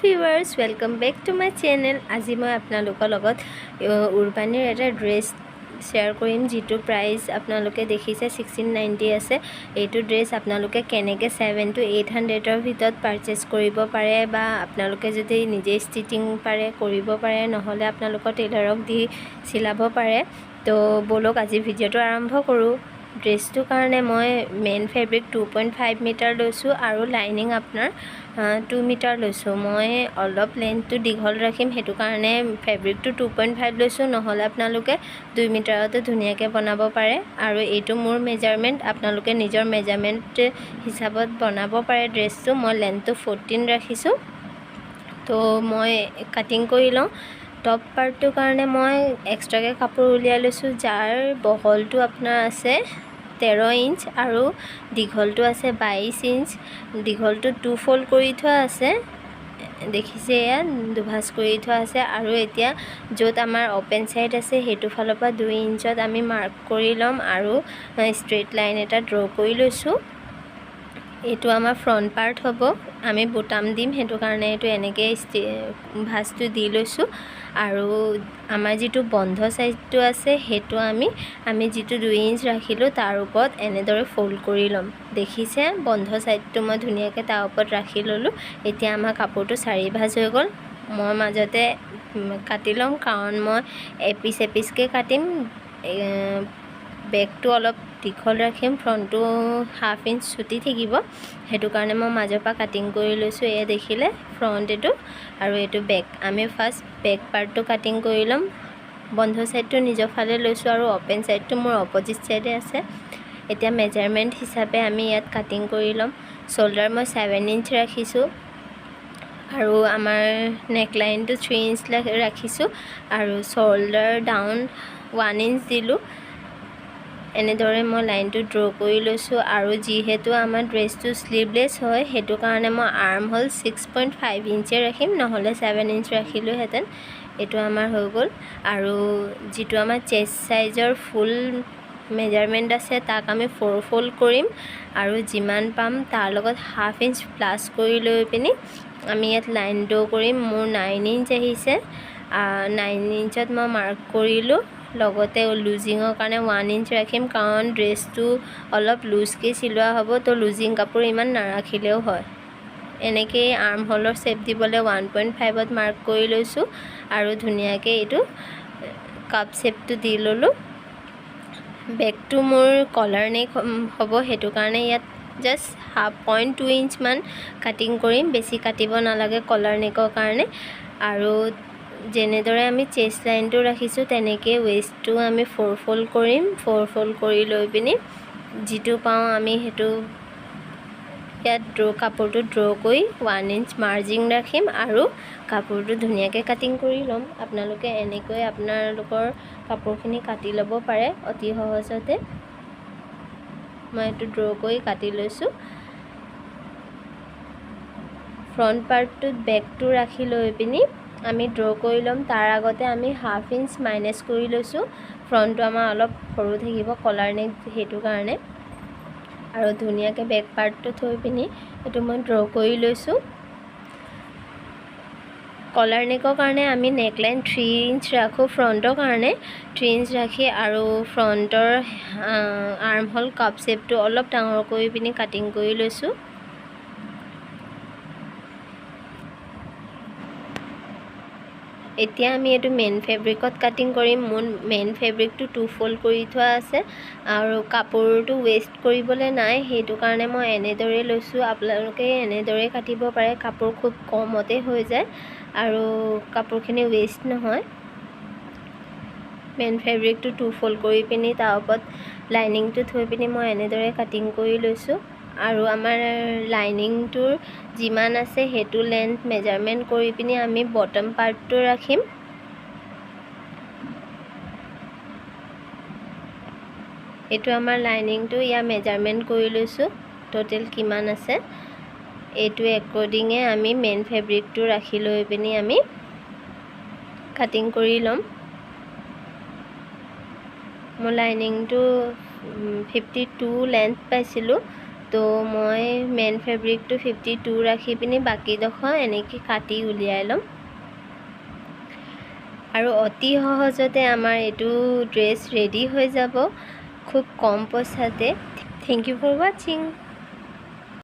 viewers, welcome back to my channel. আজি মই আপোনালোকৰ লগত উৰবানীৰ এটা ড্ৰেছ শ্বেয়াৰ কৰিম যিটো প্ৰাইস আপোনালোকে দেখিছে 1690 আছে। এইটো ড্ৰেছ আপোনালোকে কেনেকৈ 700 to 800 ৰ ভিতৰত পাৰচেজ কৰিব পাৰে বা আপোনালোকে যদি নিজে ষ্টিচিং পাৰে কৰিব পাৰে নহলে আপোনালোকৰ টেইলাৰক দি চিলাব পাৰে। তো বলক আজি ভিডিওটো আৰম্ভ কৰো। ড্ৰেছটো কাৰণে মই মেইন ফেব্ৰিক 2.5 মিটাৰ লৈছো আৰু লাইনিং আপোনাৰ 2 মিটাৰ লৈছো। মই অলপ লেন্থটো দীঘল ৰাখিম হেতু কাৰণে ফেব্ৰিকটো 2.5 লৈছো, নহলে আপোনালোকে 2 মিটাৰতে ধুনিয়াকৈ বনাব পাৰে। আৰু এইটো মোৰ মেজাৰমেন্ট, আপোনালোকে নিজৰ মেজাৰমেন্ট হিচাপত বনাব পাৰে ড্ৰেছটো। মই লেন্থটো 14 ৰাখিছো। তো মই কাটিং কৰি লওঁ। টপ পাৰ্টটো কাৰণে মই এক্সট্ৰাকে কাপোৰ উলিয়াই লৈছো, যাৰ বহলটো আপোনাৰ আছে 13 ইঞ্চ আৰু দীঘলটো আছে 22 ইঞ্চ। দীঘলটো 2 ফল্ড কৰি থোৱা আছে, দেখিছে এয়া দুভাজ কৰি থোৱা আছে। আৰু এতিয়া য'ত আমাৰ ওপেন সাইড আছে হেতু ফালৰ পৰা 2 ইঞ্চত আমি মাৰ্ক কৰি লম আৰু ষ্ট্ৰেট লাইন এটা ড্ৰ কৰি লৈছো। এইটো আমাৰ ফ্ৰন্ট পাৰ্ট হ'ব, আমি বুটাম দিম হেতু কাৰণে এইটো এনেকৈ ভাঁজটো দি লৈছো। আৰু আমাৰ যেটো বন্ধ সাইডটো আছে হেতু আমি যেটো 2 ইঞ্চ ৰাখিলো তাৰ ওপৰত এনেদৰে ফল্ড কৰি লম। দেখিছে বন্ধ সাইডটো মই ধুনিয়াকৈ তাৰ ওপৰত ৰাখি ললো। এতিয়া আমাৰ কাপোৰটো 4 ভাঁজ হৈ গ'ল। মই মাজতে কাটি লম কাৰণ মই এপিচকে কাটিম। বেকটো অলপ দীঘল ৰাখিম, ফ্ৰন্টটো হাফ ইঞ্চ ছুটি থাকিব হেতু কাৰণে মই মাজৰ পৰা কাটিং কৰি লৈছো। এ দেখিলে ফ্ৰন্ট এটো আৰু এটো বেক। আমি ফাৰ্স্ট বেক পাৰ্টটো কাটিং কৰি লম। বন্ধ সাইডটো নিজৰ ফালে লৈছো আৰু ওপেন সাইডটো মোৰ অপজিট সাইডে আছে। এতিয়া মেজাৰমেন্ট হিচাপে আমি ইয়াত কাটিং কৰি লম। শোল্ডাৰ মই 7 ইঞ্চ ৰাখিছো আৰু আমাৰ নেক লাইনটো 3 ইঞ্চ ৰাখিছো আৰু শোল্ডাৰ ডাউন 1 ইঞ্চ দিলো। এনেদৰে মই লাইনটো ড্ৰ কৰি লৈছো। আৰু যিহেতু আমাৰ ড্ৰেছটো স্লিভলেছ হয় হেতু কাৰণে মই আৰ্ম হোল 6.5 ইঞ্চ ৰাখিম, নহলে 7 ইঞ্চ ৰাখিলো হেতেন। এটো আমাৰ হৈ গ'ল। আৰু যেটো আমাৰ চেষ্ট সাইজৰ ফুল মেজাৰমেন্ট আছে তাক আমি 4 ফল্ড কৰিম আৰু যিমান পাম তাৰ লগত হাফ ইঞ্চ প্লাস কৰি লৈ পিনি আমি ইয়াত লাইন ড্ৰ কৰিম। মোৰ 9 ইঞ্চ আহিছে, 9 ইঞ্চত মই মাৰ্ক কৰিলো। লগতে লুজিঙৰ কাৰণে 1 ইঞ্চ ৰাখিম কাৰণ ড্ৰেছটো অলপ লুজকৈ চিলোৱা হ'ব, তো লুজিং কাপোৰ ইমান নাৰাখিলেও হয়। এনেকৈ আৰ্ম হোলৰ শেপ দিবলৈ 1.5ত মাৰ্ক কৰি লৈছো আৰু ধুনিয়াকৈ এইটো কাপ শেপটো দি ললো। বেকটো মোৰ কলাৰ নেক হ'ব হেতু কাৰণে ইয়াত জাস্ট 0.2 ইঞ্চ মান কাটিং কৰিম, বেছি কাটিব নালাগে কলাৰ নেকৰ কাৰণে। আৰু যেনেদৰে আমি চেষ্ট লাইনটো ৰাখিছো তেনেকৈ ওয়েষ্টটো আমি 4 ফল্ড কৰিম। 4 ফল্ড কৰি লৈ পিনি যেটো পাওঁ আমি হেতু ইয়াত কাপোৰটো ড্ৰ কৰি 1 ইঞ্চ মাৰ্জিং ৰাখিম আৰু কাপোৰটো ধুনিয়াকৈ কাটিং কৰি লম। আপোনালোকে এনেকৈ আপোনালোকৰ কাপোৰখিনি কাটি ল'ব পাৰে অতি সহজতে। মই এটো ড্ৰ কৰি কাটি লৈছো। ফ্ৰন্ট পাৰ্টটোত বেকটো ৰাখি লৈ পিনি আমি ড্ৰ কৰি লম। তাৰ আগতে আমি হাফ ইঞ্চ মাইনাস কৰি লৈছো। ফ্ৰন্টটো আমাৰ অলপ সৰু থাকিব কলাৰ নেক হেতু কাৰণে। আৰু ধুনিয়াকৈ বেক পাৰ্টটো থৈ পিনি এটো মই ড্ৰ কৰি লৈছো। কলাৰ নেকৰ কাৰণে আমি নেক লাইন 3 ইঞ্চ ৰাখো ফ্ৰন্টৰ কাৰণে। 3 ইঞ্চ ৰাখি আৰু ফ্ৰন্টৰ আৰ্ম হোল কাপ শেপটো অলপ ডাঙৰ কৰি পিনি কাটিং কৰি লৈছো। এতিয়া আমি এটো মেইন ফেব্ৰিকত কাটিং কৰিম। মোৰ মেইন ফেব্ৰিকটো 2 ফল্ড কৰি থোৱা আছে আৰু কাপোৰটো ওয়েষ্ট কৰিবলৈ নাই হেতু কাৰণে মই এনেদৰে লৈছো। আপোনালোকে এনেদৰে কাটিব পাৰে, কাপোৰ খুব কমতে হৈ যায় আৰু কাপোৰখিনি ওয়েষ্ট নহয়। মেইন ফেব্ৰিকটো 2 ফল্ড কৰি পিনি তাৰ ওপৰত লাইনিংটো থৈ পিনি মই এনেদৰে কাটিং কৰি লৈছো। আৰু আমাৰ লাইনিংটোৰ যিমান আছে হেতু লেন্থ মেজাৰমেন্ট কৰি পিনি আমি বটম পাৰ্টটো ৰাখিম। এটো আমাৰ লাইনিংটো ইয়া মেজাৰমেন্ট কৰি লৈছো টোটেল কিমান আছে। এইটো একৰ্ডিংয়ে আমি মেইন ফেব্ৰিকটো ৰাখি লৈ পিনি আমি কাটিং কৰি লম। মোৰ লাইনিংটো 52 লেন্থ পাইছিলো, তো মই মেইন ফেব্ৰিকটো 52 ৰাখি পিনি বাকীডোখৰ এনেকৈ কাটি উলিয়াই ল'ম আৰু অতি সহজতে আমাৰ এইটো ড্ৰেছ ৰেডি হৈ যাব খুব কম পইচাতে। থেংক ইউ ফৰ ৱাচিং।